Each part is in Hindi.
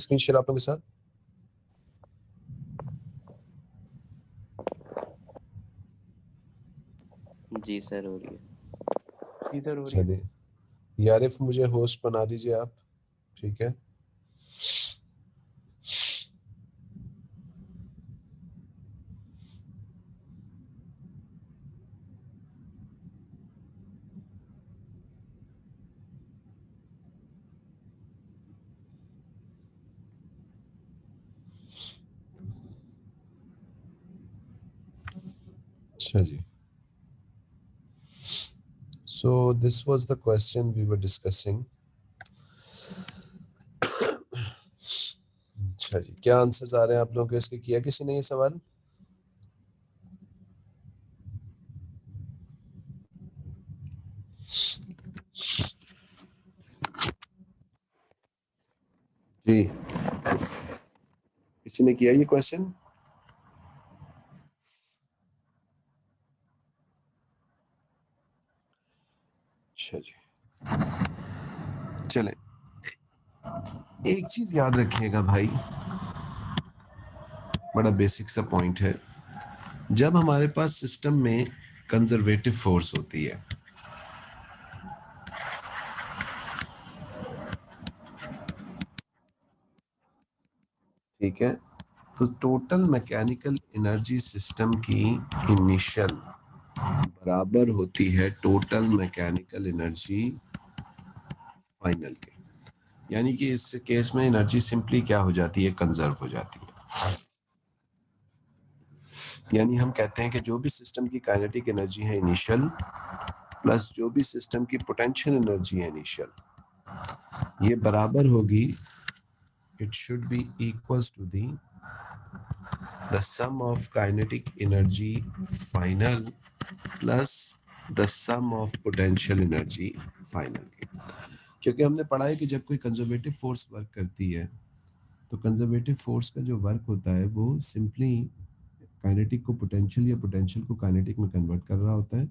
स्क्रीन शेयर आप लोगों के साथ? जी सर हो रही है। जी सर हो रही है। चलिए यारिफ मुझे होस्ट बना दीजिए आप, ठीक है। अच्छा जी, so this was the question we were discussing. अच्छा जी, क्या आंसर्स आ रहे हैं आप लोगों के इसके? किया किसी ने ये सवाल? जी, किसी ने किया ये क्वेश्चन? अच्छा जी, चले, एक चीज याद रखिएगा भाई, बड़ा बेसिक सा पॉइंट है। जब हमारे पास सिस्टम में कंजर्वेटिव फोर्स होती है, ठीक है, तो टोटल मैकेनिकल एनर्जी सिस्टम की इनिशियल बराबर होती है टोटल मैकेनिकल एनर्जी फाइनल के। यानी कि इस केस में एनर्जी सिंपली क्या हो जाती है? कंजर्व हो जाती है। यानी हम कहते हैं कि जो भी सिस्टम की काइनेटिक एनर्जी है इनिशियल प्लस जो भी सिस्टम की पोटेंशियल एनर्जी है इनिशियल, ये बराबर होगी, it should be equals to the sum of kinetic energy final plus the sum of potential energy final. क्योंकि हमने पढ़ा है कि जब कोई कंजर्वेटिव फोर्स वर्क करती है तो कंजर्वेटिव फोर्स का जो वर्क होता है वो सिंपली काइनेटिक को पोटेंशियल या पोटेंशियल को काइनेटिक में कन्वर्ट कर रहा होता है।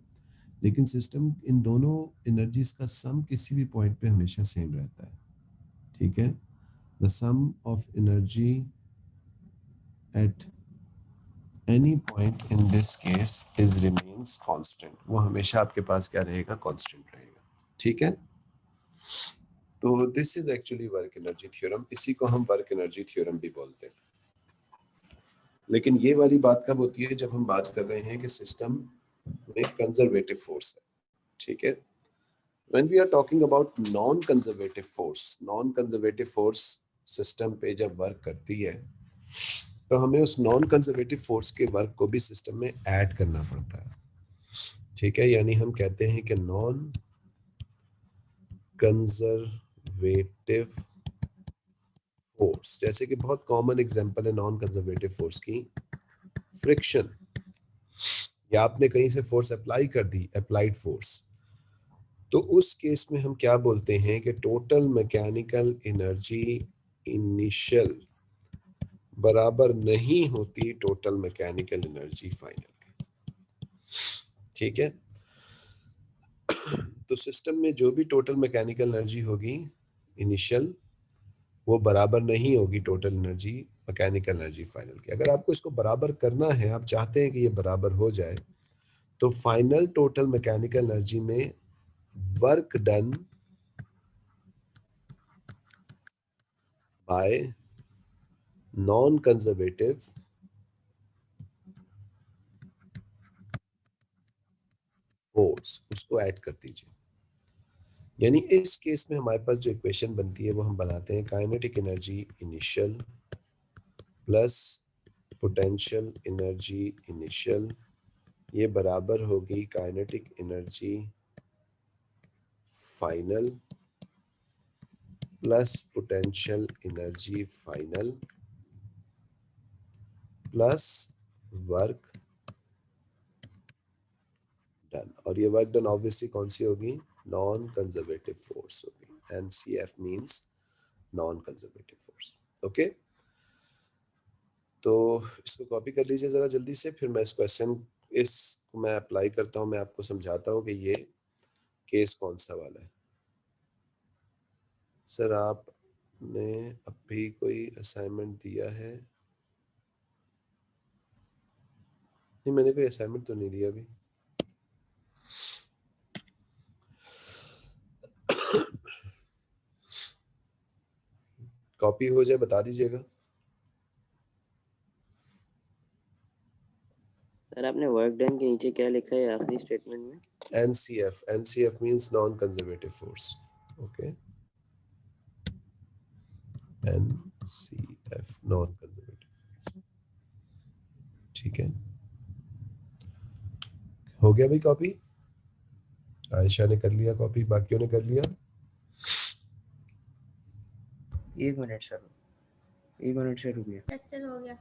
लेकिन सिस्टम इन दोनों एनर्जीज का सम किसी भी पॉइंट पे हमेशा सेम रहता है, ठीक है। The sum of energy at any point in this case is remains constant, वो हमेशा आपके पास क्या रहेगा? कांस्टेंट रहेगा, ठीक है। तो this is actually work energy theorem, इसी को हम वर्क एनर्जी थ्योरम भी बोलते हैं। लेकिन ये वाली बात कब होती है? जब हम बात कर रहे हैं कि सिस्टम में कंजर्वेटिव फोर्स है, ठीक है। When we are talking about non-conservative force system पे जब वर्क करती है तो हमें उस नॉन कंजर्वेटिव फोर्स के वर्क को भी सिस्टम में ऐड करना पड़ता है, ठीक है। यानी हम कहते हैं कि नॉन कंजर्वेटिव फोर्स, जैसे कि बहुत कॉमन एग्जांपल है नॉन कंजर्वेटिव फोर्स की, फ्रिक्शन, या आपने कहीं से फोर्स अप्लाई कर दी, अप्लाइड फोर्स, तो उस केस में हम क्या बोलते हैं कि टोटल मैकेनिकल एनर्जी इनिशियल बराबर नहीं होती टोटल मैकेनिकल एनर्जी फाइनल, ठीक है। तो सिस्टम में जो भी टोटल मैकेनिकल एनर्जी होगी इनिशियल, वो बराबर नहीं होगी total energy mechanical energy final की। अगर आपको इसको बराबर करना है, आप चाहते हैं कि ये बराबर हो जाए, तो फाइनल टोटल मैकेनिकल एनर्जी में work done bye non conservative force, उसको ऐड कर दीजिए। यानी इस केस में हमारे पास जो इक्वेशन बनती है वो हम बनाते हैं kinetic energy initial plus potential energy initial, ये बराबर होगी kinetic energy final plus potential energy final plus work done. और ये वर्क डन ऑब्वियसली कौन सी होगी? नॉन कंजर्वेटिव फोर्स होगी। NCF means non conservative force, okay. तो इसको कॉपी कर लीजिए जरा जल्दी से, फिर मैं इस क्वेश्चन इसको मैं अप्लाई करता हूँ, मैं आपको समझाता हूँ कि ये केस कौन सा वाला है। सर आपने भी कोई असाइनमेंट दिया है? नहीं, मैंने कोई असाइनमेंट तो नहीं दिया अभी। कॉपी हो जाए बता दीजिएगा। सर आपने वर्क डन के नीचे क्या लिखा है आखिरी स्टेटमेंट में? NCF, NCF means non-conservative force. Okay, NCF non-conservative। ठीक है, हो गया भाई कॉपी? आयशा ने कर लिया कॉपी, बाकियों ने कर लिया? 1 मिनट सर, 1 मिनट सर रुकिए। यस सर हो गया।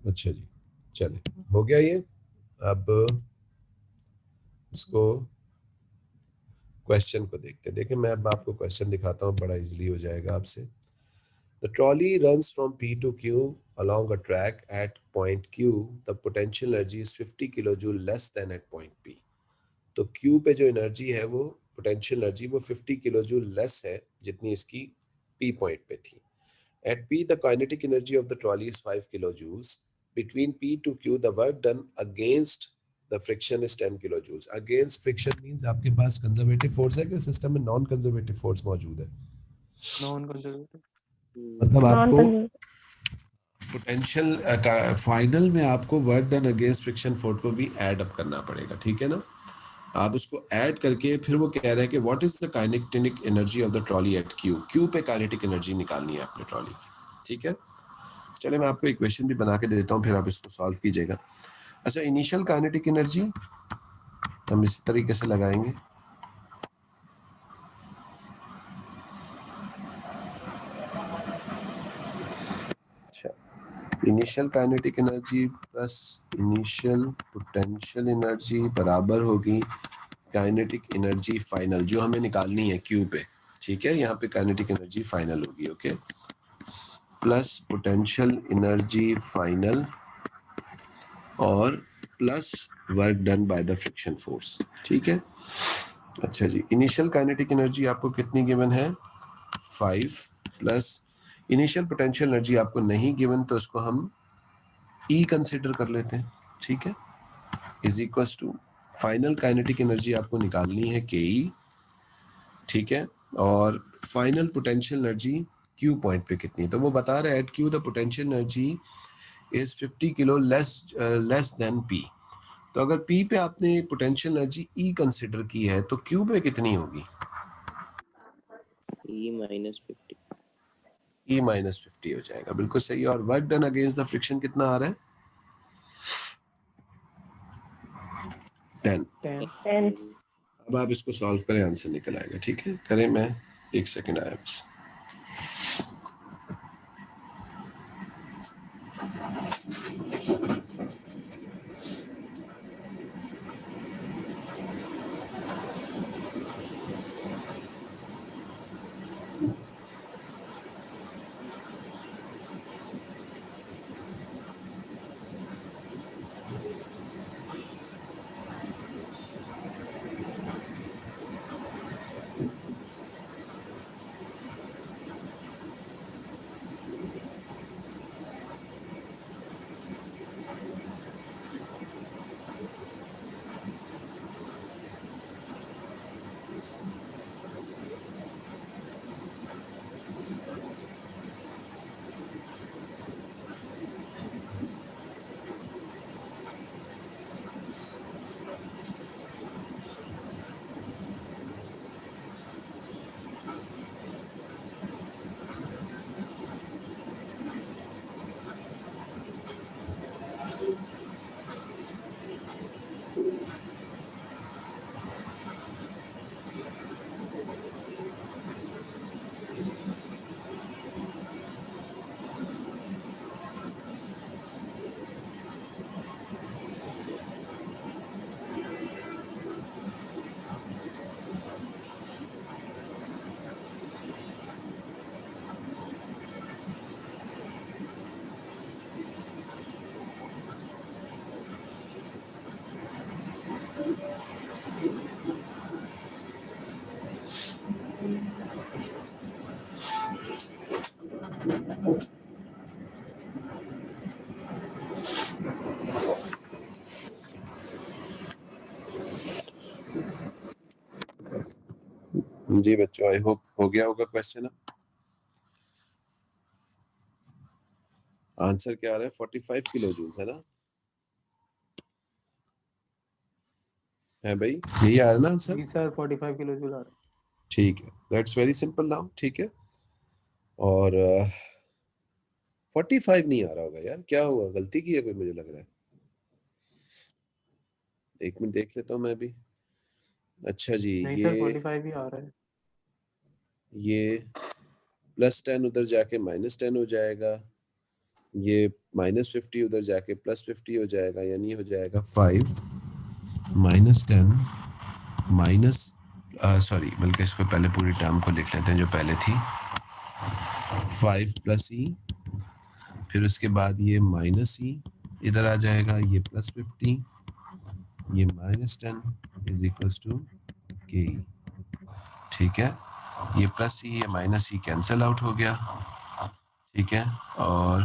अच्छा जी, चले हो गया ये। अब इसको क्वेश्चन को देखते हैं। देखिए मैं अब आपको क्वेश्चन दिखाता हूँ, बड़ा इजीली हो जाएगा आपसे। The trolley runs from P to Q along a track at point Q. The potential energy is 50 kilojoule less than at point P. तो Q पे जो एनर्जी है वो पोटेंशियल एनर्जी वो 50 किलोजूल लेस है जितनी इसकी P पॉइंट पे थी। At P the kinetic energy of the trolley is 5 kilojoules. Between P to Q the work done against the friction is 10 kilojoules. Against friction means आपके पास कंजर्वेटिव फोर्स है कि सिस्टम में नॉन कंजर्वेटिव फोर्स मौजूद है? Non conservative. मतलब आपको पोटेंशियल फाइनल में आपको work done against friction force को भी ऐड अप करना पड़ेगा, ठीक है ना? आप उसको ऐड करके फिर वो कह रहा है कि what is the kinetic energy of the trolley at Q. Q पे काइनेटिक एनर्जी निकालनी है अपने ट्रॉली की, ठीक है? चले मैं आपको इक्वेशन भी बना के देता हूँ, फिर आप इसको सॉल्व कीजिएगा। अच्छा, इनिशियल काइनेटिक एनर्जी हम इस तरीके से लगाएंगे। अच्छा, initial kinetic energy plus initial potential energy बराबर होगी काइनेटिक एनर्जी फाइनल जो हमें निकालनी है क्यू पे, ठीक है? यहाँ पे काइनेटिक एनर्जी फाइनल होगी, okay, plus potential energy final और plus work done by the friction force, ठीक है? अच्छा जी, इनिशियल काइनेटिक एनर्जी आपको कितनी गिवन है? 5 प्लस इनिशियल पोटेंशियल एनर्जी आपको नहीं गिवन तो उसको हम E कंसिडर कर लेते हैं, ठीक है? Is equals to final kinetic energy आपको निकालनी है KE, ठीक है? और final potential energy Q point पे कितनी है? तो वो बता रहा है at Q the potential energy is 50 kilo less than P। तो अगर P पे आपने पोटेंशियल एनर्जी E कंसिडर की है तो Q पे कितनी होगी? E-50। E-50 हो जाएगा, बिल्कुल सही। और work done against the friction कितना आ रहा है? 10। 10। अब आप इसको सॉल्व करें, आंसर निकल आएगा, ठीक है? करें, मैं 1 सेकंड आया बस। जी बच्चों, आई होप हो गया होगा क्वेश्चन। आंसर क्या आ रहा है? 45 किलो जूल्स, है ना? है भाई, यही आ रहा है ना आंसर? जी सर 45 किलो जूल आ रहा है। ठीक है, दैट्स वेरी सिंपल नाउ। ठीक है, और 45 नहीं आ रहा होगा यार, क्या हुआ? गलती की है कोई, मुझे लग रहा है। एक मिनट देख लेता हूँ मैं भी। अच्छा जी, नहीं सर 45 ही आ रहा है। ये +10 उधर जाके -10 हो जाएगा, ये -50 उधर जाके +50 हो जाएगा, यानी हो जाएगा 5 -10 माइनस, सॉरी, बल्कि इसको पहले पूरी टर्म को लिख लेते हैं जो पहले थी। 5 + e, फिर उसके बाद ये -e इधर आ जाएगा, ये +50, ये -10 इज इक्वल्स टू के। ठीक है, ये +e ये -e कैंसिल आउट हो गया। ठीक है, और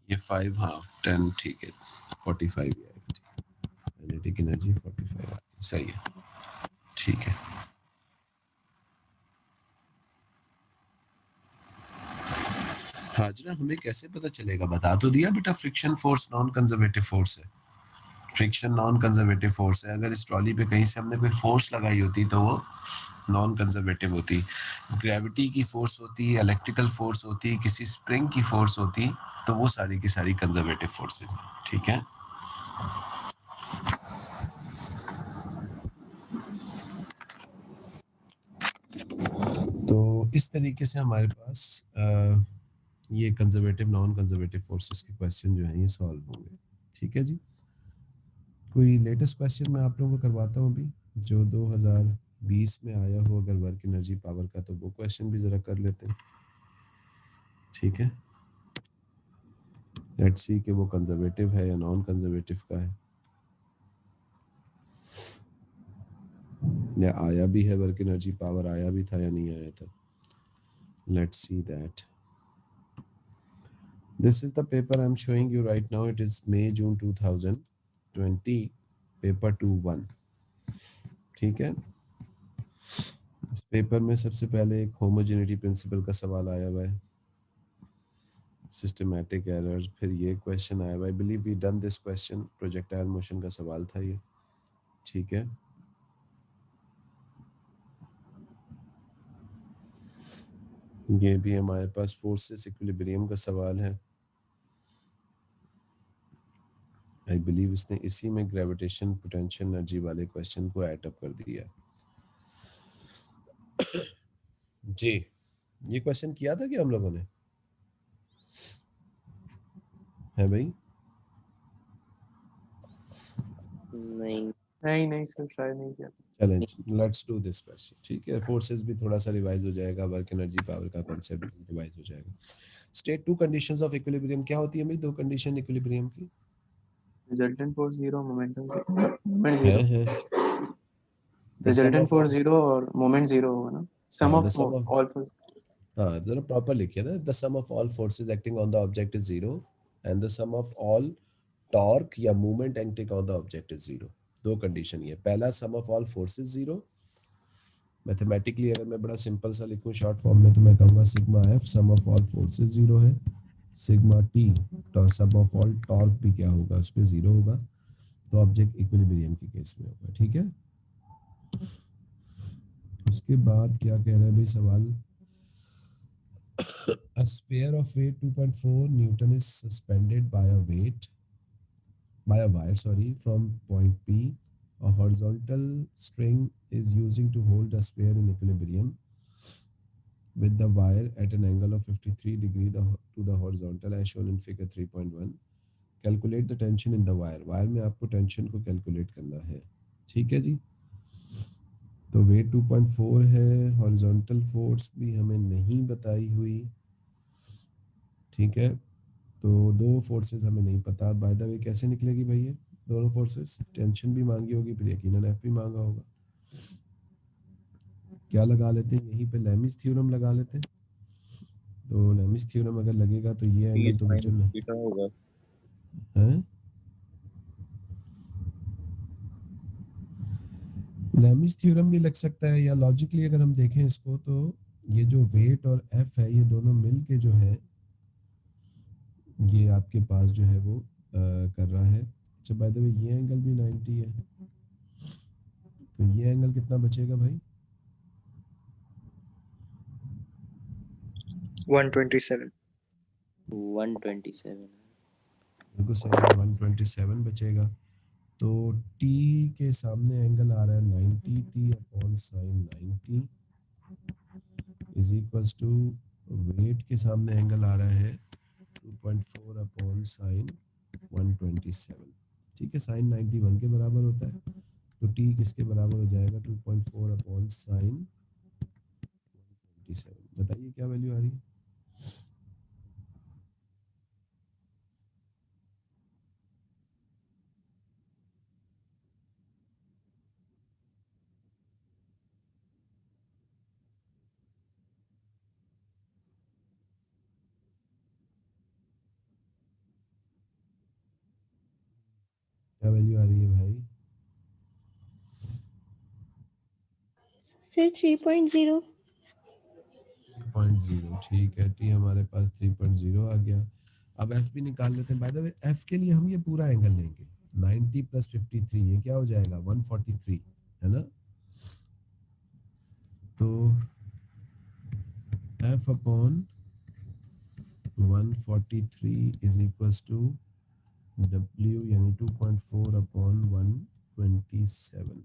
ये 5, हाँ 10, ठीक है, 45 ही आएगा। काइनेटिक एनर्जी 45 सही है। ठीक है, हाजरा हमें कैसे पता चलेगा? बता तो दिया बेटा, friction force non conservative force है। फ्रिक्शन नॉन कंजर्वेटिव फोर्स है। अगर इस ट्रॉली पे कहीं से हमने कोई फोर्स लगाई होती तो वो नॉन कंजर्वेटिव होती। ग्रेविटी की फोर्स होती, इलेक्ट्रिकल फोर्स होती, किसी स्प्रिंग की फोर्स होती, तो वो सारी की सारी कंजर्वेटिव फोर्सेस हैं। ठीक है, तो इस तरीके से हमारे पास ये कंजर्वेटिव नॉन कंजर्वेटिव फोर्सेस के क्वेश्चन जो हैं ये सॉल्व होंगे। ठीक है जी, कोई लेटेस्ट क्वेश्चन मैं आप लोगों को करवाता हूँ अभी, जो 2020 में आया हो अगर वर्क एनर्जी पावर का, तो वो क्वेश्चन भी ज़रा कर लेते हैं। ठीक है, लेट्स सी कि वो कंजर्वेटिव है या नॉन कंजर्वेटिव का है, या आया भी है वर्क एनर्जी पावर, आया भी था या नहीं आया था। Let's see that. This is the paper I am showing you right now. It is May June 2020, paper 2-1। ठीक है, इस पेपर में सबसे पहले एक होमोजेनिटी प्रिंसिपल का सवाल आया हुआ है, सिस्टमैटिक एरर्स, फिर ये क्वेश्चन आया हुआ है। I believe we done this question, projectile motion का सवाल था ये। ठीक है, ये भी हमारे पास फोर्सेस इक्विलिब्रियम का सवाल है। आई बिलीव इसने इसी में ग्रेविटेशन पोटेंशियल एनर्जी वाले क्वेश्चन को ऐड अप कर दिया। जी, ये क्वेश्चन किया था क्या हम लोगों ने? है भाई? नहीं नहीं नहीं सर शायद नहीं किया। चलें, लेट्स डू दिस क्वेश्चन। ठीक है, फोर्सेस भी थोड़ा सा रिवाइज हो जाएगा, वर्क एनर्जी पावर का कॉन्सेप्ट भी रिवाइज हो जाएगा। State 2 conditions of equilibrium. क्या होती है भाई दो कंडीशन इक्विलिब्रियम की? रिजल्टेंट फोर्स 0, मोमेंटम 0, मोमेंट है 0। The sum resultant of force 0 और मोमेंट 0 होगा ना। Sum the of sum of, all force. हाँ जरा प्रॉपर लिखिए ना। The sum of all forces acting on the object is 0 and the sum of all torque या movement acting on the object is 0। दो कंडीशन ये। पहला, सम ऑफ ऑल फोर्सेस 0। मैथमेटिकली अगर मैं बड़ा सिंपल सा लिखूं शॉर्ट फॉर्म में, तो मैं कहूँगा sigma F sum of all forces 0 है, सिग्मा टी तो सम ऑफ ऑल टॉर्क भी क्या होगा, उस पर 0 होगा। तो ऑब्जेक्ट इक्विलिब्रियम के केस में होगा। ठीक है, उसके बाद क्या कह रहा है भाई सवाल? A sphere of weight 2.4 Newton is suspended by a wire, from point P. A horizontal string is using to hold the sphere in equilibrium with the wire at an angle of 53 degree to the horizontal as shown in figure 3.1. Calculate the tension in the wire. Wire में आपको टेंशन को कैलकुलेट करना है। ठीक है जी, तो वेट 2.4 है, हॉरिजॉन्टल फोर्स भी हमें नहीं बताई हुई। ठीक है, तो दो फोर्सेस हमें नहीं पता। बाय द वे कैसे निकलेगी भाई ये दोनों फोर्सेस? टेंशन भी मांगी होगी, फिर यकीनन एफ भी मांगा होगा। क्या लगा लेते हैं यहीं पे? लेमिस थ्योरम लगा लेते हैं। तो लेमिस थ्योरम अगर लगेगा तो ये टी एंगल तो साइन बच्चों ने थीटा होगा। है, लेमिस थ्योरम भी लग सकता है, या लॉजिकली अगर हम देखें इसको तो ये जो वेट और एफ है ये दोनों मिल के जो है ये आपके पास जो है वो कर रहा है। अच्छा बाय द वे ये एंगल भी 90 है, तो ये एंगल कितना बचेगा भाई? 127। 127। बिल्कुल सही है, 127 बचेगा। तो टी के सामने एंगल आ रहा है 90, T upon sine 90 is equals to weight के सामने एंगल आ रहा है 2.4 अपॉन साइन 127। ठीक है, साइन 91 के बराबर होता है, तो टी किसके बराबर हो जाएगा? 2.4 अपॉन साइन 27। बताइए क्या वैल्यू आ रही है? क्या वैल्यू आ रही है भाई? सर 3.0। 3.0, ठीक है, टी हमारे पास 3.0 आ गया। अब एफ भी निकाल लेते हैं। बाय द वे एफ के लिए हम ये पूरा एंगल लेंगे, 90 प्लस 53 ये क्या हो जाएगा? 143, है ना? तो F upon 143 is equals to W यानी 2.4 अपॉन 127।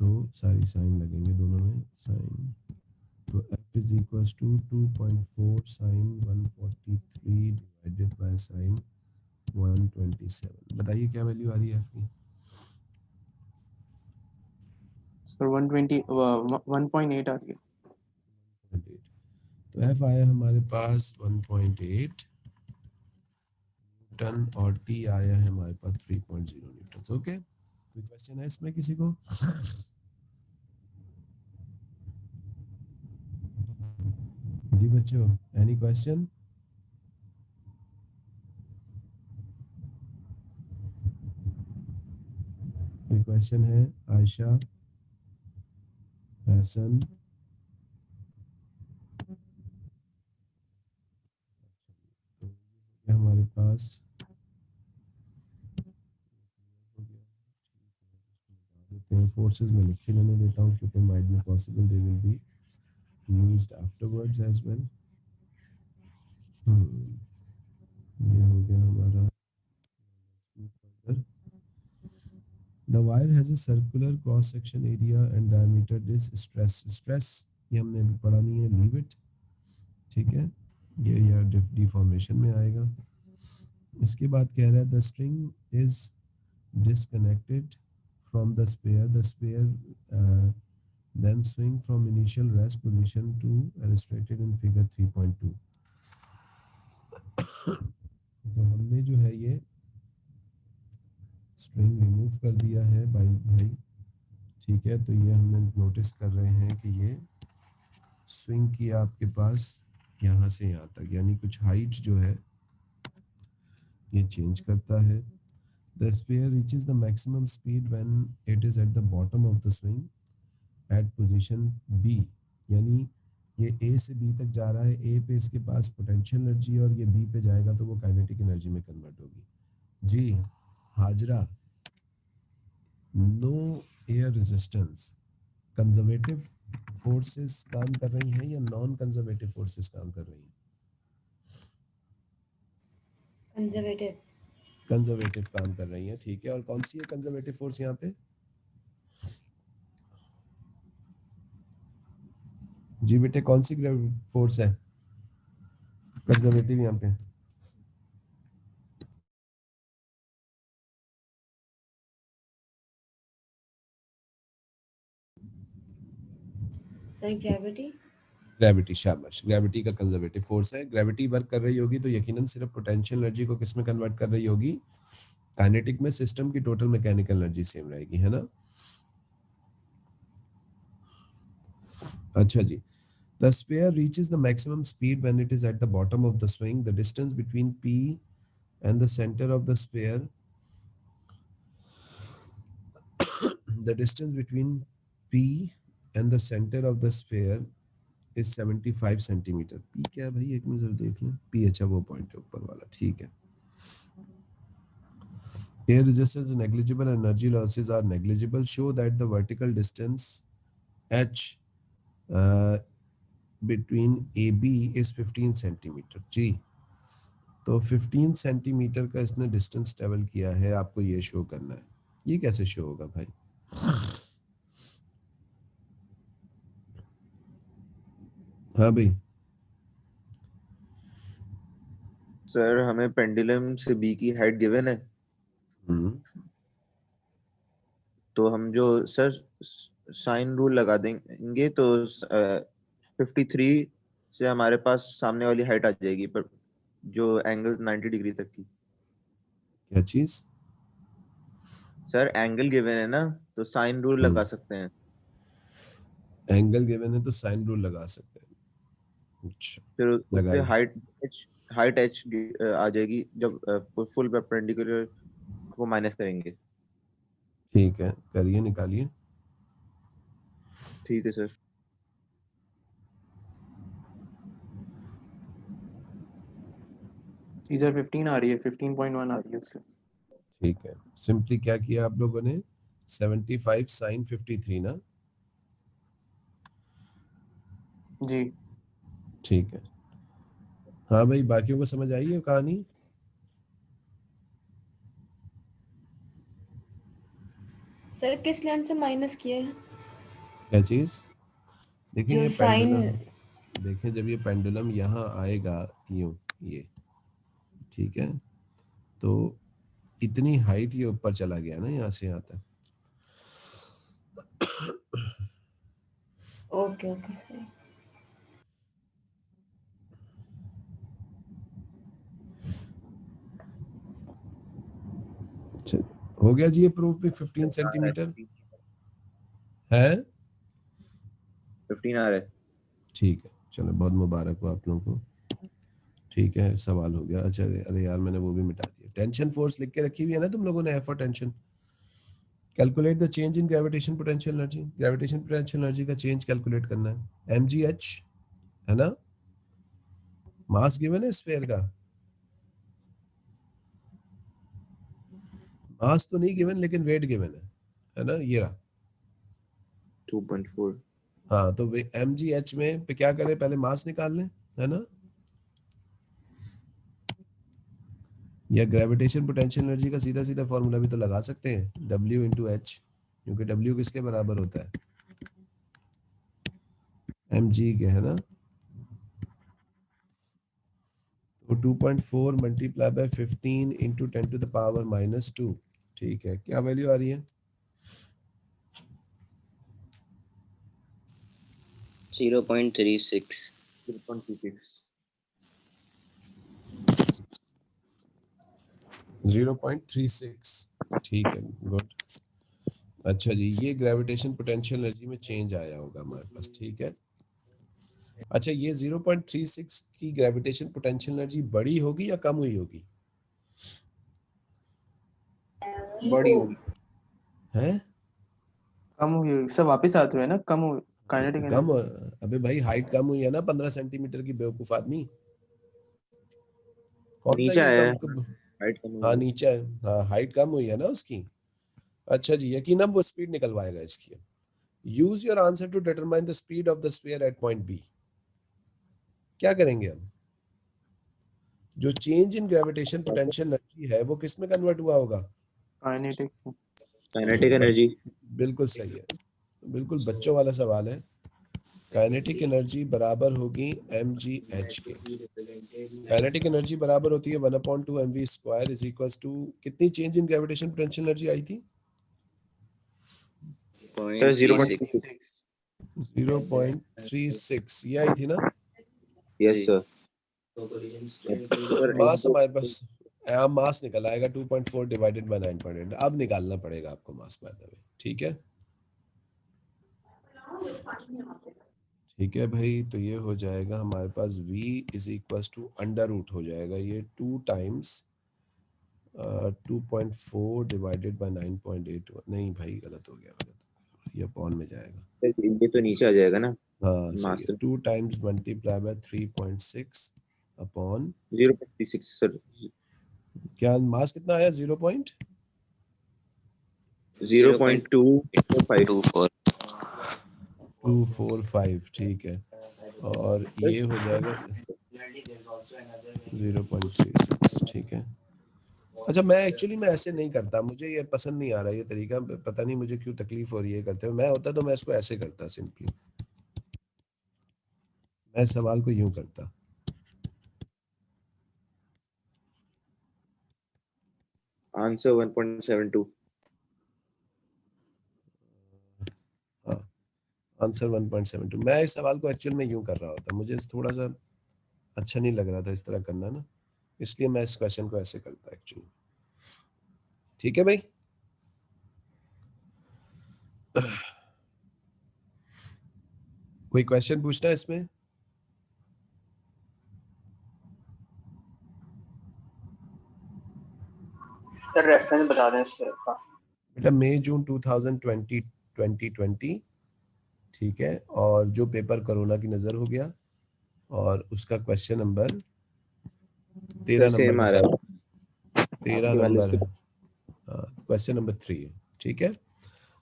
तो सारी साइन लगेंगे दोनों में, साइन, तो f is equals to 2.4 sine 143 divided by sine 127। बताइए क्या वैल्यू आ रही है f की? सर 120 1.8 आ रही है। 1.8। तो f आया हमारे पास 1.8 न्यूटन और t आया है हमारे पास 3.0 न्यूटन। ओके, कोई क्वेश्चन है इसमें किसी को? जी बच्चों, एनी क्वेश्चन? कोई क्वेश्चन है? आयशा, हसन, तो हमारे पास देते हैं फोर्सेस में लिख के लेने देता हूँ क्योंकि माइंड में possible they will be used afterwards as well. ये हो गया हमारा। The wire has a circular cross section area and diameter is stress ये हमने अभी पढ़ा नहीं है, लीव इट। ठीक है, ये यार डिफॉर्मेशन में आएगा। इसके बाद कह रहा है the string is disconnected from the sphere then swing from initial rest position to illustrated in figure 3.2। तो हमने जो है ये स्ट्रिंग रिमूव कर दिया है भाई। ठीक है, तो ये हमने नोटिस कर रहे हैं कि ये स्विंग की आपके पास यहाँ से यहाँ तक, यानी कुछ हाइट जो है ये चेंज करता है। The sphere reaches the maximum speed when it is at the bottom of the swing at position B, यानी ये ए से बी तक जा रहा है, ए पे इसके पास पोटेंशियल एनर्जी और ये बी पे जाएगा तो वो काइनेटिक एनर्जी में कन्वर्ट होगी। जी Hazra, no air resistance, conservative forces काम कर रही हैं या नॉन कंजर्वेटिव फोर्सेस काम कर रही हैं? कंजर्वेटिव। कंजर्वेटिव काम कर रही हैं, ठीक है। और कौन सी है कंजर्वेटिव फोर्स यहाँ पे? जी बेटे, कौन सी फोर्स है कंजर्वेटिव यहाँ पे? Sir gravity. ग्रेविटी, शाबाश, ग्रेविटी का कंजर्वेटिव फोर्स है। ग्रेविटी वर्क कर रही होगी तो यकीनन सिर्फ पोटेंशियल एनर्जी को किस में कन्वर्ट कर रही होगी? काइनेटिक में। सिस्टम की टोटल मैकेनिकल एनर्जी सेम रहेगी, है ना? अच्छा जी, The sphere reaches the maximum speed when it is at the bottom of the swing. The distance between P and the center of the sphere, the distance between P and the center of the sphere is 75 centimetre. P क्या है भाई, एक मिनट जरा देख लें. P अच्छा वो पॉइंट है ऊपर वाला, ठीक है. Air resistance is negligible and energy losses are negligible. Show that the vertical distance h between AB is 15 centimetre. जी, तो 15 सेंटीमीटर का इसने डिस्टेंस ट्रेवल किया है, आपको ये शो करना है. ये कैसे शो होगा भाई? हाँ भाई. सर हमें पेंडुलम से बी की हाइट गिवन है, तो हम जो सर साइन रूल लगा देंगे तो 53 से हमारे पास सामने वाली हाइट आ जाएगी, पर जो एंगल 90 डिग्री तक की. क्या चीज? सर एंगल गिवन है ना, तो साइन रूल लगा सकते हैं. एंगल गिवन है तो साइन रूल लगा सकते हैं. अच्छा, फिर उससे लगाइए. हाइट एच आ जाएगी जब फुल परपेंडिकुलर को माइनस करेंगे. ठीक है, करिए, निकालिए. ठीक है सर. जी सर 15 आ रही है, 15.1 आ रही है उससे. ठीक है, सिंपली क्या किया आप लोगों ने? 75 साइन 53 ना. जी ठीक है. हाँ भाई, बाकियों को समझ आई है कहानी? सर किस लाइन से माइनस किया है? क्या चीज? देखिए जो ये साइन पेंडुलम, देखिए जब ये पेंडुलम यहाँ आएगा यूं, ये ठीक है, तो इतनी हाइट ये ऊपर चला गया ना, यहाँ से यहाँ तक. Okay okay sir. हो गया जी ये प्रूफ भी. 15 सेंटीमीटर है. 15 आ रहा है. ठीक है, चलो बहुत मुबारक हो आप लोगों को. ठीक है, सवाल हो गया. अच्छा, अरे यार मैंने वो भी मिटा दिया. टेंशन फोर्स लिख के रखी हुई है ना तुम लोगों ने, एफ और tension. Calculate the change in gravitation potential energy. Gravitation potential energy का चेंज कैलकुलेट करना है. mgh है ना, मास गिवन है स्फीयर का. मास तो नहीं गिवन लेकिन वेट गिवन है ना, ये रहा. 2.4. हाँ, तो mgh में पे क्या करें, पहले मास निकाल लें, है ना. या ग्रेविटेशन पोटेंशियल एनर्जी का सीधा सीधा फॉर्मूला भी तो लगा सकते हैं, W इंटू एच, क्योंकि W किसके बराबर होता है? mg के, है ना. तो 2.4 multiply by 15 into 10 to the power -2. ठीक है, क्या वैल्यू आ रही है? 0.36. 0.36. 0.36. ठीक है, गुड. अच्छा जी, ये ग्रेविटेशन पोटेंशियल एनर्जी में चेंज आया होगा हमारे पास. ठीक है. अच्छा, ये 0.36 की ग्रेविटेशन पोटेंशियल एनर्जी बड़ी होगी या कम हुई होगी? बड़ी होगी. हैं? कम हुई होगी सर, वापस आते हुए ना कम हुई काइनेटिक कम? एनर्जी. अबे भाई हाइट कम हुई है ना 15 सेंटीमीटर की, बेवकूफ आदमी. कौन था नीचे ये आया है, कम? हाइट कम हाँ हुई है. नीचे है. हाँ, हाइट कम हुई है ना उसकी. अच्छा जी, यकीनन वो स्पीड निकलवाएगा इसकी. Use your answer to determine the speed of the sphere at point B. क्या करेंगे हम? जो change in gravitation potential energy है वो किस में कन्वर्ट हुआ होगा? काइनेटिक. Kinetic energy. बिल्कुल सही है, बिल्कुल बच्चों वाला सवाल है. काइनेटिक एनर्जी बराबर होगी mgh के. काइनेटिक एनर्जी बराबर होती है 1/2 mv² इज इक्वल्स टू, कितनी change in gravitation potential energy आई थी? सर 0.36. 0.36 ये आई थी ना. Yes sir. मास हमारे पास, मास निकल आएगा 2.4 डिवाइडेड बाय 9.8. अब निकालना पड़ेगा आपको मास, बाय द वे. ठीक है, ठीक है भाई, तो ये हो जाएगा हमारे पास v is equal to under root हो जाएगा ये 2 टाइम्स 2.4 डिवाइडेड बाय 9.8। नहीं भाई गलत हो गया, ये अपॉन में जाएगा। ये तो नीचे आ जाएगा ना, हाँ सही है, master 2 times multiply by 3.6 upon 0.36 sir, क्या मास कितना आया 0.245 0.245। ठीक है, और ये हो जाएगा 0.36। ठीक है। अच्छा मैं एक्चुअली मैं ऐसे नहीं करता, मुझे ये पसंद नहीं आ रहा ये तरीका, पता नहीं मुझे क्यों तकलीफ हो रही है करते हुए। मैं होता तो मैं इसको ऐसे करता, सिंपली मैं इस सवाल को यूं करता। आंसर 1.72। हाँ, आंसर 1.72। मैं इस सवाल को एक्चुअल में यूं कर रहा होता, मुझे थोड़ा सा अच्छा नहीं लग रहा था इस तरह करना ना, इसलिए मैं इस क्वेश्चन को ऐसे करता एक्चुअली। ठीक है भाई। कोई क्वेश्चन पूछना है इसमें? सर रेफरेंस बता दें इसका। बेटा मई जून 2020। ठीक है, और जो पेपर कोरोना की नज़र हो गया, और उसका question number 13 sir number same के आ रहा साथ, है 13 आपके वाले नंबर से। है। क्वेश्चन नंबर 3 है। ठीक है।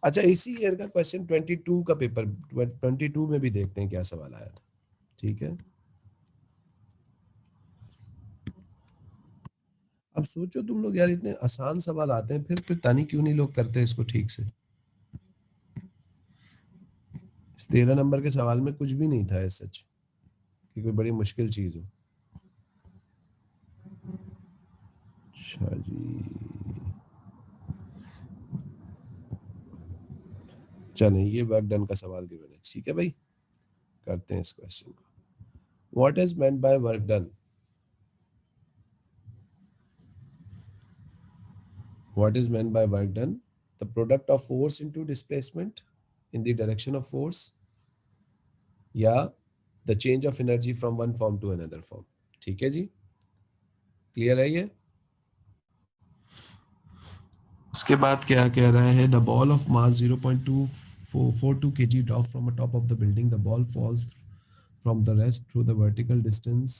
अच्छा इसी ईयर का क्वेश्चन 22 का पेपर 22 में भी देखते हैं क्या सवाल आया था। ठीक है, अब सोचो तुम लोग यार, इतने आसान सवाल आते हैं, फिर तानी क्यों नहीं लोग करते इसको ठीक से। इस 13 नंबर के सवाल में कुछ भी नहीं था ऐसा सच कि कोई बड़ी मुश्किल चीज हो। अच्छा जी, चलें ये वर्क डन का सवाल गिवन है। ठीक है भाई, करते हैं इस क्वेश्चन को। What is meant by work done? What is meant by work done? The product of force into displacement in the direction of force, या the change of energy from one form to another form। ठीक है जी, क्लियर है ये? उसके बाद क्या कह रहा है? The ball of mass 0.242 kg drop from the top of the building. The ball falls from the rest through the vertical distance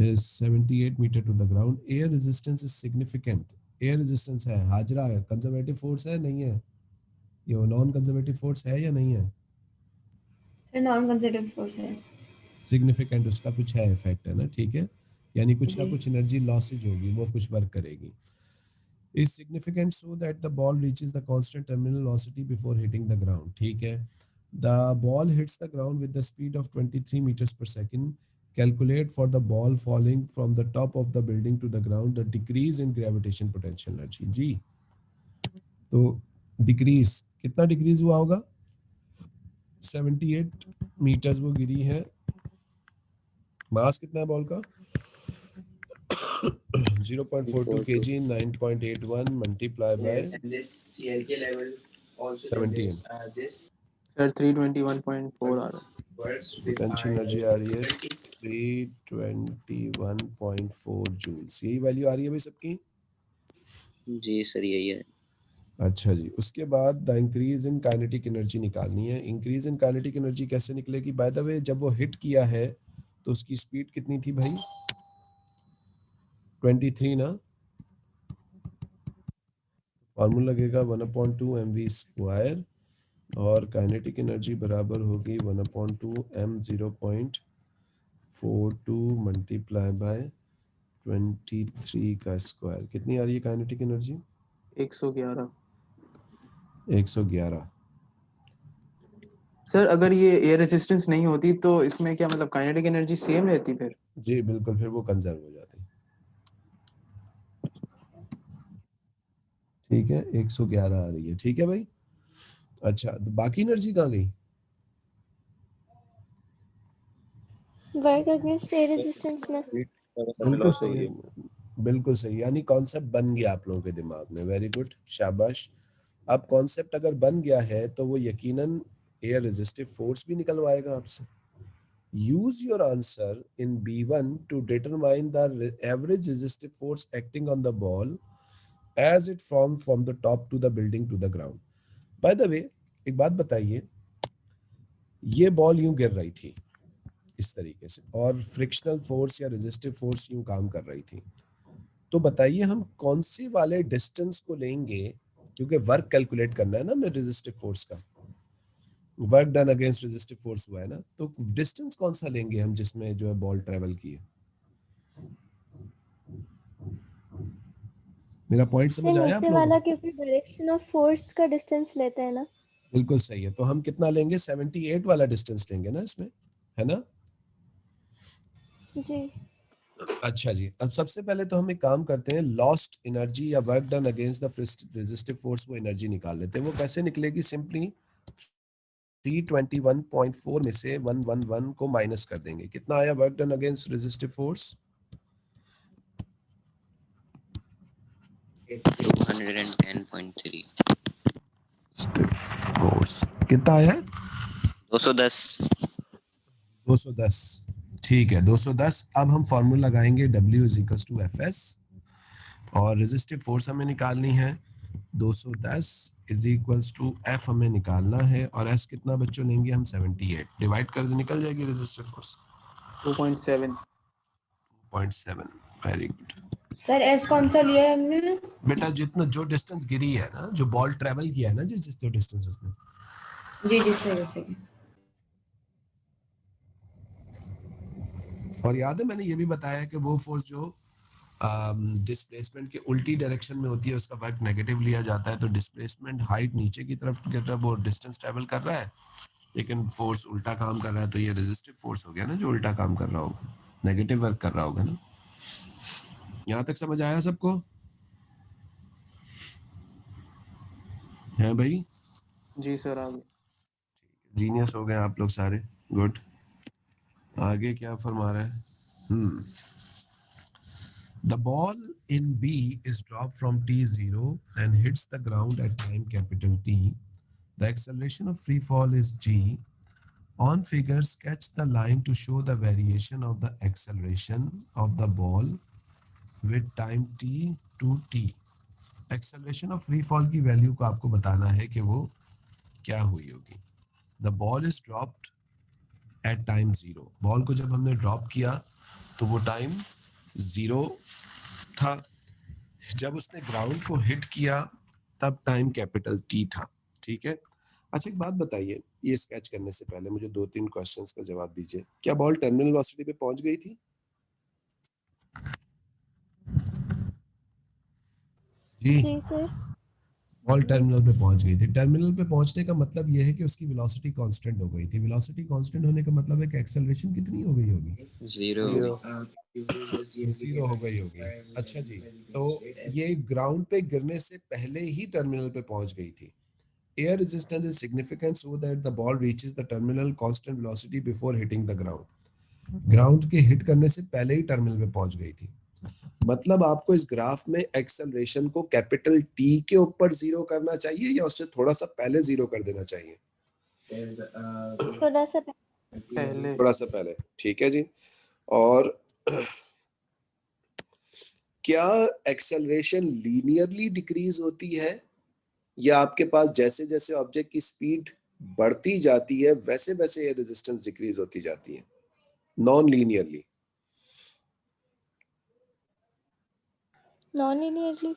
is 78 meter to the ground. Air resistance is significant. Air resistance है, हाजरा है, कंजर्वेटिव फोर्स है नहीं है, ये नॉन कंजर्वेटिव फोर्स है या नहीं है? सर नॉन कंसिडरेटिव फोर्स है। सिग्निफिकेंट उसका कुछ है, इफेक्ट है ना। ठीक है, यानी कुछ ना जी। कुछ एनर्जी लॉसेज होगी, वो कुछ वर्क करेगी। Is significant so that the ball reaches the constant terminal velocity before hitting the ground. ठीक है, the ball hits the ground with the speed of 23 metres पर सेकंड। Calculate for the ball falling from the top of the building to the ground the decrease in gravitation potential energy. जी, तो डिक्रीज कितना डिक्रीज हुआ होगा? 78 मीटर्स वो गिरी है। मास कितना है बॉल का? 0.42 kg, 9.81 मल्टीप्लाई बाय 17। सर 321.4 आ रहा है। पोटेंशियल एनर्जी आ रही है 321.4 जूल्स, यही वैल्यू आ रही है भाई सबकी? जी सर यही है। अच्छा जी, उसके बाद the increase in kinetic energy निकालनी है। इंक्रीज इन काइनेटिक एनर्जी कैसे निकलेगी? बाय द वे जब वो हिट किया है तो उसकी स्पीड कितनी थी भाई? 23 ना। फार्मूला लगेगा 1/2 mv स्क्वायर, और काइनेटिक एनर्जी बराबर होगी 1/2 m 0.42 मल्टीप्लाई बाय 23 का स्क्वायर। कितनी आ रही है काइनेटिक एनर्जी? 111। 111। सर अगर ये एयर रेजिस्टेंस नहीं होती तो इसमें क्या मतलब काइनेटिक एनर्जी सेम रहती फिर? जी बिल्कुल, फिर वो कंजर्व हो जाती। ठीक है, 111 आ रही है। ठीक है भाई। अच्छा तो बाकी एनर्जी कहाँ गई? वर्क अगेंस्ट एयर रेजिस्टेंस में। बिल्कुल लॉस हो सही, गई। बिल्कुल सही, यानी कॉन्सेप्ट बन गया आप लोगों के दिमाग में। वेरी गुड, शाबाश। अब कॉन्सेप्ट अगर बन गया है तो वो यकीनन एयर रेजिस्टिव फोर्स भी निकलवाएगा आपसे। Use your answer in B1 to determine the average resistive force acting on the ball as it from the top to the building to the ground. By the way, एक बात बताइए, ये बॉल यूं गिर रही थी इस तरीके से और फ्रिक्शनल फोर्स या रेजिस्टिव फोर्स यूं काम कर रही थी, तो बताइए हम कौन से वाले डिस्टेंस को लेंगे, क्योंकि वर्क कैलकुलेट करना है ना हमें रेजिस्टिव फोर्स का, work done against resistive force हुआ है ना, तो डिस्टेंस कौन सा लेंगे हम जिसमें जो है बॉल ट्रेवल की है? मेरा पॉइंट सर समझ आया आप नीचे लोगों वाला को? क्योंकि डायरेक्शन ऑफ फोर्स का डिस्टेंस लेते हैं ना। बिल्कुल सही है, तो हम कितना लेंगे? 78 वाला डिस्टेंस लेंगे ना इसमें, है ना? जी अच्छा जी, अब सबसे पहले तो हम एक काम करते हैं, लॉस्ट एनर्जी या work done against the resistive force, वो एनर्जी निकाल लेते हैं। वो कैसे निकलेगी? सिंपली 321.4 में से 111 को माइनस कर देंगे। कितना आया work done against resistive force? 210.3 force कितना आया? 210 210। ठीक है, 210। अब हम फॉर्मूला लगाएंगे W is equal to F S, और रेजिस्टिव फोर्स हमें निकालनी है 210 इज इक्वल्स टू एफ हमें निकालना है, और एस कितना बच्चों लेंगे हम? 78 डिवाइड कर दे, निकल जाएगी resistive force 2.7। 0.7। Very good sir S कौन सा लिया है हमने? बेटा, जितना जो डिस्टेंस गिरी है ना, जो बॉल ट्रेवल किया है ना, जिस जिस डिस्टेंस उसने। जी जी सर सही। और याद है मैंने ये भी बताया कि वो फोर्स जो डिस्प्लेसमेंट के उल्टी डायरेक्शन में होती है उसका वर्क नेगेटिव लिया जाता है, तो डिस्प्लेसमेंट हाइट नीचे की तरफ वो डिस्टेंस ट्रेवल कर रहा है, लेकिन फोर्स उल्टा काम कर रहा है, तो ये रेजिस्टिव फोर्स हो गया ना, जो उल्टा काम कर रहा होगा, नेगेटिव वर्क कर रहा होगा ना। यहाँ तक समझ आया सबको? है भाई? जी सर आगे। जीनियस हो गए आप लोग सारे, गुड। आगे क्या फरमा रहा है? The ball in B is dropped from T0 and hits the ground at time capital T. The acceleration of free fall is G. On figure, sketch the line to show the variation of the acceleration of the ball with time t to t. Acceleration of free fall की वैल्यू को आपको बताना है कि वो क्या हुई होगी। The ball is dropped at time 0. Ball को जब हमने ड्रॉप किया तो वो टाइम 0 था, जब उसने ग्राउंड को हिट किया तब टाइम कैपिटल टी था। ठीक है, अच्छा एक बात बताइए, ये स्केच करने से पहले मुझे 2-3 क्वेश्चंस का जवाब दीजिए। क्या बॉल टर्मिनल वेलोसिटी पे पहुंच गई थी? जी, जी सर। बॉल टर्मिनल पे पहुंच गई थी। टर्मिनल पे पहुंचने का मतलब यह है कि उसकी वेलोसिटी कांस्टेंट हो गई थी। वेलोसिटी कांस्टेंट होने का मतलब है कि एक्सेलरेशन कितनी हो गई होगी? 0 0 हो गई होगी। अच्छा जी, तो ये ग्राउंड पे गिरने से पहले ही टर्मिनल पे पहुंच गई थी। Air resistance is significant so that the ball reaches the terminal constant velocity before hitting the ground. Ground के हिट करने से पहले ही टर्मिनल पे पहुंच गई थी। मतलब आपको इस ग्राफ में एक्सेलरेशन को कैपिटल टी के ऊपर जीरो करना चाहिए या उससे थोड़ा सा पहले जीरो कर देना चाहिए? थोड़ा सा पहले। थोड़ा सा पहले, ठीक है जी। और क्या एक्सेलरेशन लीनियरली डिक्रीज होती है या आपके पास जैसे जैसे ऑब्जेक्ट की स्पीड बढ़ती जाती है वैसे वैसे ये रेजिस्टेंस डिक्रीज होती जाती है? Non linearly. Non linearly.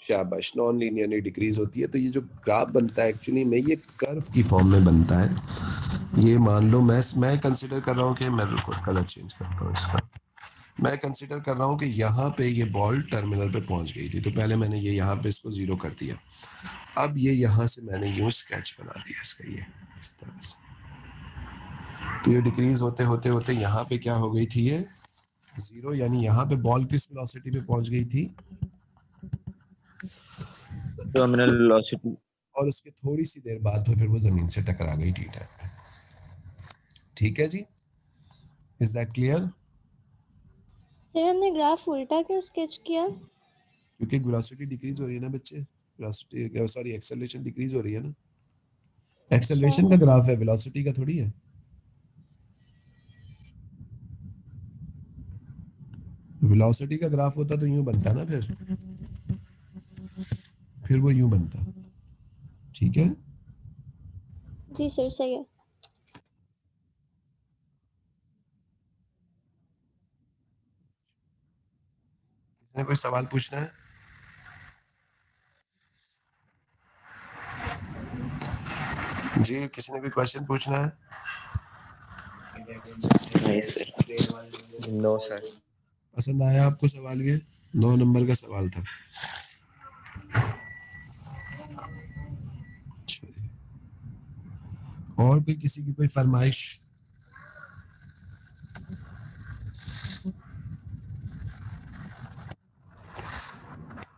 शाबाश, नॉन लीनियरली डिक्रीज होती है। तो ये जो ग्राफ बनता है एक्चुअली में ये कर्व की फॉर्म में बनता है। ये मान लो मैं कंसिडर कर रहा हूँ कि मैं कलर चेंज करता हूँ इसका। मैं कंसिडर कर रहा हूँ कि यहाँ पे ये बॉल टर्मिनल पे पहुंच गई थी, तो पहले मैंने ये यहाँ पे इसको जीरो कर दिया। अब ये यहाँ से मैंने यूं स्केच बना दिया इसका, ये इस तरह से। तो ये डिक्रीज होते होते होते यहाँ पे क्या हो गई थी? ये 0, यानी यहाँ पे बॉल किस वेलोसिटी पे पहुंच गई थी? Terminal velocity. और उसके थोड़ी सी देर बाद तो फिर वो जमीन से टकरा गई टी टाइम पे। ठीक है जी, इज दैट क्लियर? सर हमने ग्राफ उल्टा क्यों स्केच किया? क्योंकि वेलोसिटी डिक्रीज हो रही है ना बच्चे। वेलोसिटी सॉरी एक्सेलरेशन डिक्रीज हो रही है ना, एक्सेलरेशन का ग्राफ है, वेलोसिटी का थोड़ी है। वेलोसिटी का ग्राफ होता तो यूं बनता ना, फिर वो यूं बनता। ठीक है, जी सर सही है। किसी ने कोई सवाल पूछना है? जी किसी ने कोई क्वेश्चन पूछना है? नहीं सर। No sir. पसंद आया आपको सवाल? ये 9 नंबर का सवाल था। और कोई किसी की कोई फरमाइश?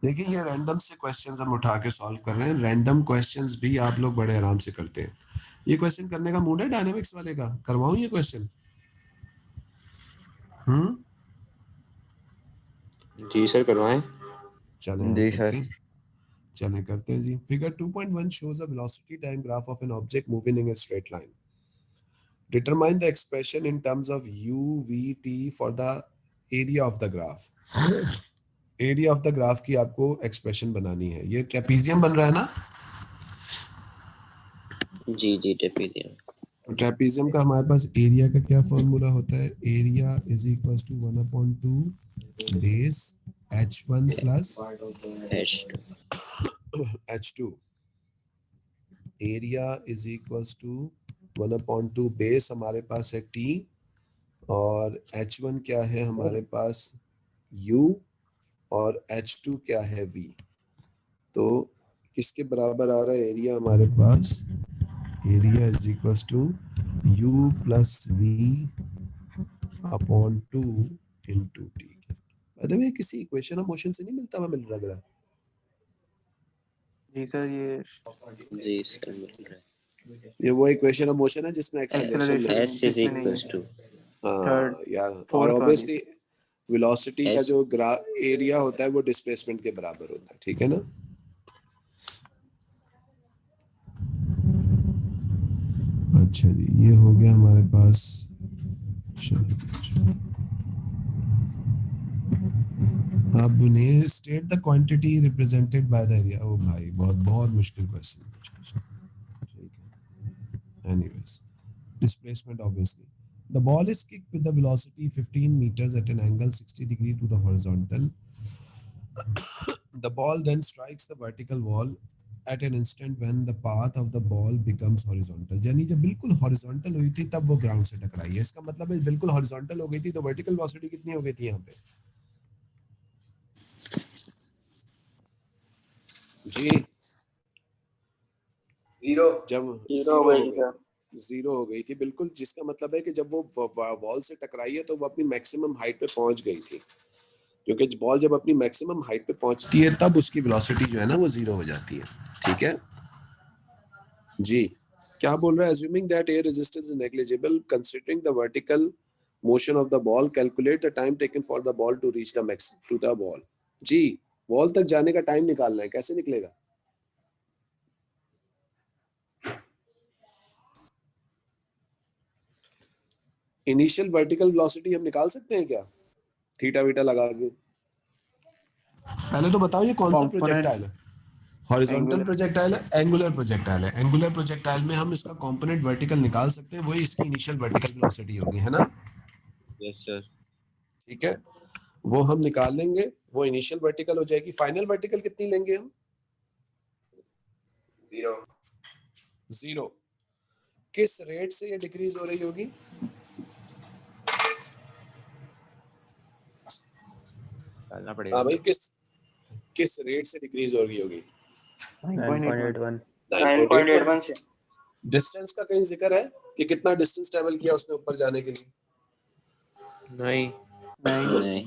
देखिए ये रैंडम से क्वेश्चंस हम उठा के सॉल्व कर रहे हैं। रैंडम क्वेश्चंस भी आप लोग बड़े आराम से करते हैं। ये क्वेश्चन करने का मूड है डायनेमिक्स वाले का? करवाऊं ये क्वेश्चन? जी सर करवाएं। चलें जी करते सर। हैं। चलें करते हैं जी। Figure 2.1 shows a velocity time graph of an object moving in a straight line. Determine the expression in terms of u, v, t for the area of the graph. Area of the graph की आपको एक्सप्रेशन बनानी है। ये ट्रेपीजियम बन रहा है ना? जी जी ट्रेपीजियम। ट्रेपीजियम का हमारे पास एरिया का क्या फॉर्मूला होता है? Area is equal to 1/2 base h1 plus h2। Area is equal to 1/2 base हमारे पास है t, और h1 क्या है हमारे पास? u, और h2 क्या है? v। तो किसके बराबर आ रहा है एरिया हमारे पास? Area is equal to u plus v upon 2 into t. अरे किसी इक्वेशन ऑफ मोशन से नहीं मिलता हुआ मिल रहा है। जी सर ये जी सर मिल रहा है। ये वो इक्वेशन ऑफ मोशन है जिसमें एक्सेलरेशन एक्सेलरेशन एस इज इसमें नहीं इक्वल्स है। टू हाँ थर्ड या, और फोर्थ वाली। ऑब्वियसली वेलोसिटी का S- जो एरिया होता है वो डिस्प्लेसमेंट के बराबर होता है। ठीक है ना? अच्छा जी ये हो गया हमारे पास। अब बुने state the quantity represented by the area. ओ भाई बहुत बहुत मुश्किल क्वेश्चन। ठीक है, anyways displacement obviously. The ball is kicked with the velocity 15 meters at an angle 60 degree to the horizontal. The ball then strikes the vertical wall at an instant when the path of the ball becomes horizontal. यानी जब बिल्कुल horizontal हुई थी तब वो ग्राउंड से टकराई है। इसका मतलब है बिल्कुल horizontal हो गई थी तो vertical velocity कितनी हो गई थी यहाँ पे? जी जब जीरो हो गई थी बिल्कुल, जिसका मतलब है कि जब वो बॉल से टकराई है तो वो अपनी मैक्सिमम हाइट पे पहुंच गई थी, क्योंकि बॉल जब अपनी मैक्सिमम हाइट पे पहुंचती है तब उसकी वेलोसिटी जो है ना वो जीरो हो जाती है। ठीक है जी, क्या बोल रहा है? Assuming that air resistance is negligible considering the vertical motion of the ball, calculate the time taken for the ball to reach the max to the ball. जी बॉल तक जाने का टाइम निकालना है, कैसे निकलेगा? इनिशियल वर्टिकल वेलोसिटी हम निकाल सकते हैं क्या थीटा वीटा लगा के? पहले तो बताओ ये कौन सा प्रोजेक्टाइल है? हॉरिजॉन्टल प्रोजेक्टाइल है, एंगुलर प्रोजेक्टाइल है। एंगुलर प्रोजेक्टाइल में हम इसका कंपोनेंट वर्टिकल निकाल सकते हैं, वही इसकी इनिशियल वर्टिकल वेलोसिटी होगी, है ना? Yes sir. ठीक है, वो हम निकाल लेंगे, वो इनिशियल वर्टिकल हो जाएगी। फाइनल वर्टिकल कितनी लेंगे हम? जीरो। किस रेट से ये डिक्रीज हो रही होगी? डालना पड़ेगा। हाँ भाई किस रेट से डिक्रीज हो रही होगी? 9.81। 9.81 से। डिस्टेंस का कहीं जिक्र है कि कितना डिस्टेंस ट्रेवल किया उसने ऊपर जाने के लिए? नहीं नहीं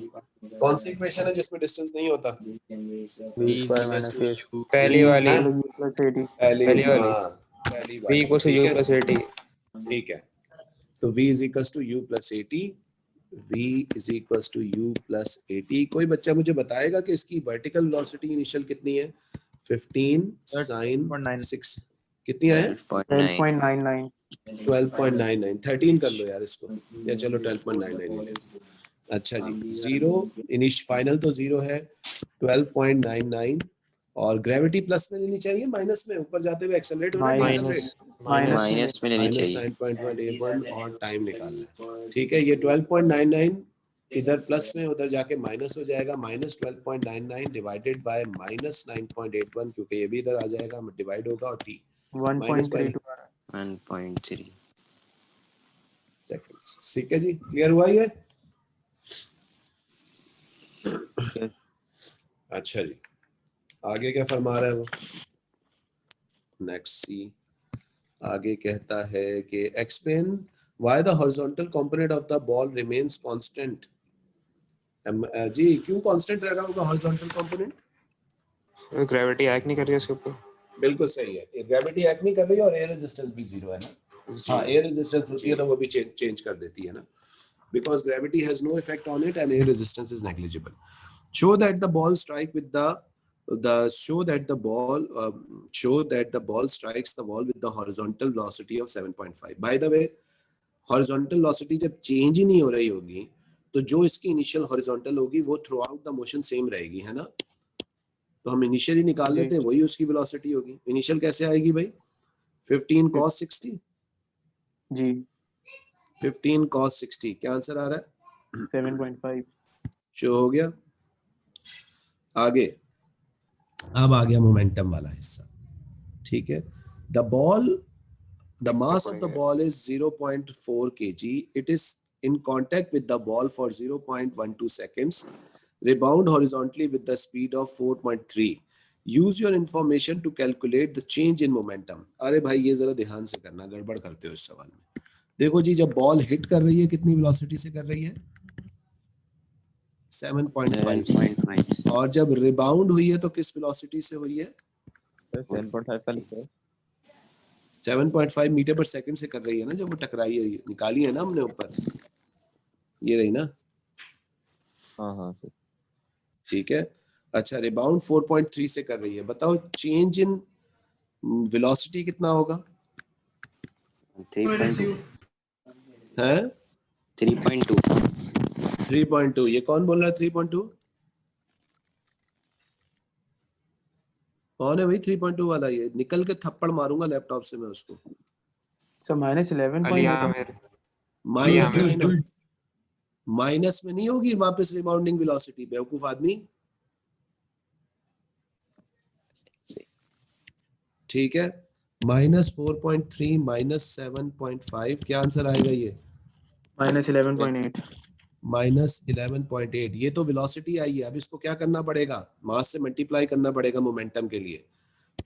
कौन सी इक्वेशन है जिसमें डिस्टेंस नहीं होता? v square minus a। पहली वाली। पहली वाली। हाँ, पहली v वाली। इक्वल्स टू ठीक u है प्लस 80। ठीक है, तो v is equal to u plus 80। v is equal to u plus 80। कोई बच्चा मुझे बताएगा कि इसकी वर्टिकल वेलोसिटी इनिशियल कितनी है? 15 Sir, sin 12.9 6 कितनी आया? 12.99 12.99 13 कर लो यार इसको, या चलो 12.99 ही ले। अच्छा जी, जीरो इनिश फाइनल तो जीरो है, 12.99 और ग्रेविटी प्लस में लेनी चाहिए माइनस में, ऊपर जाते हुए एक्सेलरेट होना है माइनस माइनस माइनस में लेनी माइनस चाहिए। 9.81 और टाइम निकालना है। ठीक है, ये 12.99 इधर प्लस में उधर जाके माइनस हो जाएगा, माइनस 12.99 डिवाइडेड बाय माइनस 9.81, क्योंकि ये भी इधर आ जाएगा डिवाइड होगा और टी माइनस 1.32 आ रहा है। 1.3 सेकंड। ठीक है जी, क्लियर हुआ ये? Yes. अच्छा जी, आगे क्या फरमा रहा है वो? नेक्स्ट सी आगे कहता है कि explain why the horizontal component of the ball remains constant. जी क्यों कांस्टेंट रह रहा होगा हॉरिजॉन्टल कंपोनेंट? ग्रेविटी एक्ट नहीं कर रही है उसके ऊपर। बिल्कुल सही है, ग्रेविटी एक्ट नहीं कर रही है और एयर रेजिस्टेंस भी जीरो है ना। हाँ, एयर रेजिस्टेंस होती है तो वो भी चेंज कर देती है ना, because gravity has no effect on it and air resistance is negligible. Show that the ball strike with show that the ball strikes the wall with the horizontal velocity of 7.5. By the way, horizontal velocity जब change ही नहीं हो रही होगी तो जो इसकी इनिशियल हॉरिजॉन्टल होगी वो through out the motion same रहेगी, है ना। तो हम इनिशियली निकाल लेते हैं, वही उसकी वेलोसिटी होगी। इनिशियल कैसे आएगी भाई? 15 cos 60 जी 15 cos 60 क्या आंसर आ रहा है? 7.5। शो हो गया। आगे अब आ गया मोमेंटम वाला हिस्सा। ठीक है, the mass of the ball is 0.4 kg. It is in contact with the ball for 0.12 seconds. Rebound horizontally with the speed of 4.3. Use your information to calculate the change in momentum. अरे भाई ये जरा ध्यान से करना, गड़बड़ करते हो इस सवाल में। देखो जी, जब बॉल हिट कर रही है कितनी वेलोसिटी से कर रही है? 7.5 से, और जब रिबाउंड हुई है तो किस वेलोसिटी से हुई है? 7.5 का लिखा है। 7.5 मीटर पर सेकंड से कर रही है ना, जब वो टकराई है, निकाली है ना हमने ऊपर, ये रही ना। हाँ सर। ठीक है, अच्छा रिबाउंड 4.3 से कर रही है, बताओ चेंज इन वेलोसिटी कितना होगा? 3.2 है 3.2 3.2। ये कौन बोल रहा है 3.2? कौन है भाई 3.2 वाला? ये निकल के थप्पड़ मारूंगा लैपटॉप से मैं उसको। सर -11.8 माइनस में नहीं होगी वापस रिबाउंडिंग वेलोसिटी, बेवकूफ आदमी। ठीक है, -4.3 -7.5 क्या आंसर आएगा? ये -11.8 -11.8। ये तो वेलोसिटी आई है, अब इसको क्या करना पड़ेगा? मास से मल्टीप्लाई करना पड़ेगा मोमेंटम के लिए।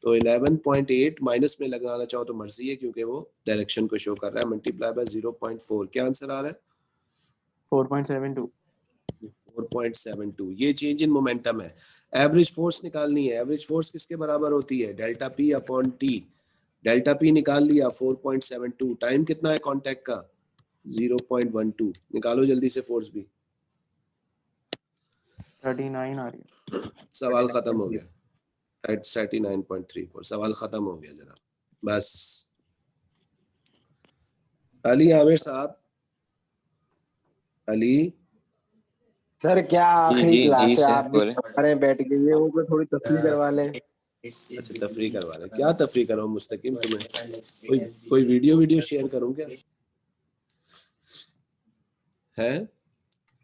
तो 11.8 माइनस में लगाना चाहो तो मर्जी है, क्योंकि वो डायरेक्शन को शो कर रहा है। मल्टीप्लाई बाय 0.4 क्या आंसर आ रहा है? 4.72 4.72। ये चेंज इन मोमेंटम है। एवरेज फोर्स निकालनी है। एवरेज फोर्स किसके बराबर होती है? Delta P upon T. Delta P निकाल लिया 4.72। टाइम कितना है कांटेक्ट का? 0.12। निकालो जल्दी से फोर्स भी। 39 आ रही है। सवाल खत्म हो गया। 39.34। सवाल खत्म हो गया जनाब, बस। अली आमिर साहब, अली सर क्या आखिरी क्लास है, सर, आप भी बोले। हमारे बैठ के ये वो थोड़ी तफरीह करवा लें। अच्छा तफरी करवा रहे, क्या तफरी करो मुस्तकिम? तुम्हें कोई वीडियो शेयर करूं क्या? है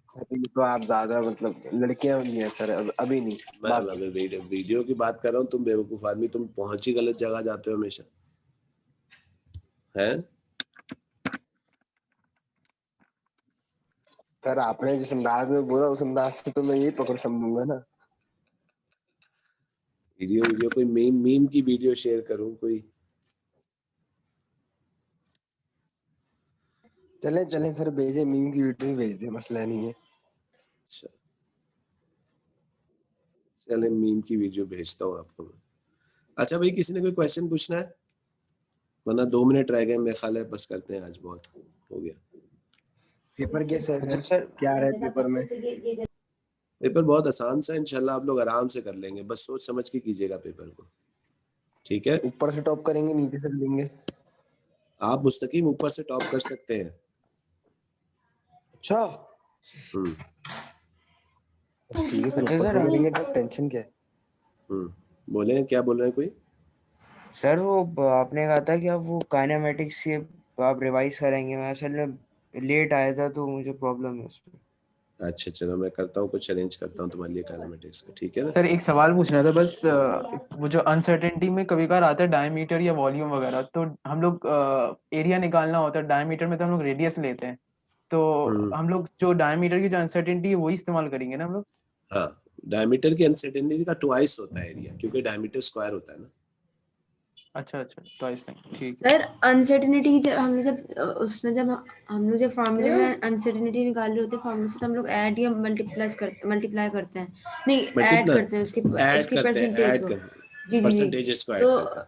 अभी तो आप ज्यादा मतलब लड़कियां भी हैं सर, अभी नहीं। मैं वीडियो की बात कर रहा हूँ। तुम बेवकूफ आदमी, तुम पहुंच ही गलत जगह जाते हो हमेशा। है सर आपने जिस अंदाज में बोला उस अंदाज से तो मैं यही पकड़ समझूंगा ना। वीडियो कोई मीम की वीडियो शेयर करूं कोई? चले सर, भेजे मीम की वीडियो ही भेज दे, मसला नहीं है। अच्छा चले, मीम की वीडियो भेजता हूँ आपको मैं। अच्छा भाई, किसी ने कोई क्वेश्चन पूछना है? वरना 2 मिनट रह गए, मेरे ख्याल है बस करते हैं, आज बहुत हो गया। पेपर कैसा है सर क्या रहे पेपर में? पेपर बहुत आसान सा है, इंशाल्लाह आप लोग आराम से कर लेंगे, बस सोच समझ के कीजिएगा पेपर को, ठीक है। ऊपर से टॉप करेंगे नीचे से लेंगे? आप मुस्तकीम ऊपर से टॉप कर सकते हैं। अच्छा हम्म ठीक है, फिर अच्छा ऊपर सर, से करेंगे टॉप, टेंशन क्या है? बोले क्या बोल रहे हैं कोई? सर वो आपने कहा था कि आप वो काइनेमेटिक्स से आप रिवाइज करेंगे, मैं असल में लेट आया था तो मुझे प्रॉब्लम है उसमें। अच्छा चलो मैं करता हूँ, कुछ अरेंज करता हूँ तुम्हारे लिए काइनेमेटिक्स का, ठीक है ना। सर एक सवाल पूछना था बस, वो जो अनसर्टेनिटी में कभी कभार आता है डायमीटर या वॉल्यूम वगैरह, तो हम लोग एरिया निकालना होता है, डायमीटर में तो हम लोग रेडियस लेते हैं, तो हम लोग जो डायमीटर की जो अनसर्टेनिटी है वही इस्तेमाल करेंगे ना हम लोग? हाँ, डायमीटर की अनसर्टेनिटी का ट्वाइस होता है एरिया, क्योंकि डायमीटर स्क्वायर होता है ना। अच्छा अच्छा, ट्वाइस नहीं, ठीक है। सर अनसर्टेनिटी जब हम लोग उसमें जब हम लोग जब फॉर्मूले में अनसर्टेनिटी निकाल रहे होते हैं फॉर्मूले से, तो हम लोग ऐड या मल्टीप्लाई करते हैं, नहीं ऐड मल्टीप्लाई करते हैं उसके ऐड उसके करते हैं, परसेंटेज ऐड को। कर जी जी जी। परसेंटेजेस को ऐड तो करते हैं।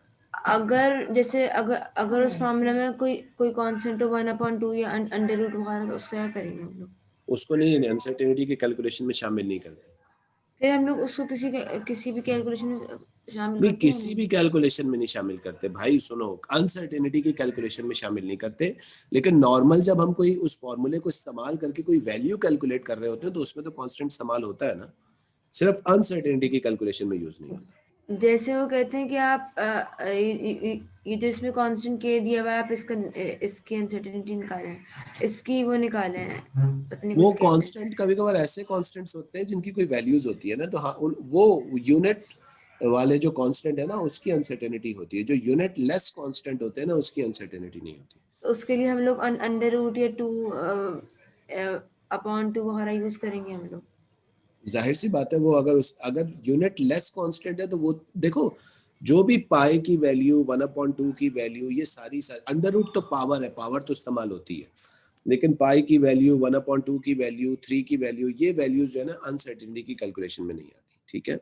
अगर जैसे अगर उस फॉर्मूले में कोई कांस्टेंट हो 1/2 या अंडर रूट वगैरह, तो उसको क्या करेंगे हम लोग? उसको नहीं, अनसर्टेनिटी के कैलकुलेशन में शामिल नहीं करते। फिर हम लोग उसको किसी भी कैलकुलेशन में शामिल नहीं, करते हैं किसी भी कैलकुलेशन में नहीं शामिल करते भाई, सुनो, अनसर्टेनिटी की कैलकुलेशन में शामिल नहीं करते, लेकिन नॉर्मल जब हम कोई उस फॉर्मूले को इस्तेमाल करके कोई वैल्यू कैलकुलेट कर रहे होते हैं तो उसमें तो कांस्टेंट इस्तेमाल होता है ना, सिर्फ अनसर्टेनिटी की कैलकुलेशन में यूज नहीं होता। जैसे वो कहते हैं कि आप ये जो इसमें कांस्टेंट के दिया हुआ है, आप इसकी अनसर्टेनिटी निकालें, इसकी वो निकालें, पता नहीं वो कुछ कहते हैं। कांस्टेंट कभी कभार ऐसे कांस्टेंट्स होते हैं जिनकी कोई वैल्यूज होती है ना, तो हाँ वो यूनिट वाले जो कांस्टेंट है ना उसकी अनसर्टेनिटी होती है, जो यूनिट लेस कांस्टेंट होते हैं ना उसकी अनसर्टेनिटी नहीं होती। तो उसके लिए हम लोग अंडर रूट या 2/2 वगैरह यूज करेंगे हम लोग। जाहिर सी बात है, वो अगर यूनिट लेस कांस्टेंट है तो वो देखो, जो भी पाई की वैल्यू 1/2 की वैल्यू, ये सारी अंडर रूट तो पावर है, पावर तो इस्तेमाल होती है, लेकिन पाई की वैल्यू 1/2 की वैल्यू 3 की वैल्यू, ये वैल्यूज जो है ना अनसर्टेनिटी की कैलकुलेशन में नहीं आती, ठीक है।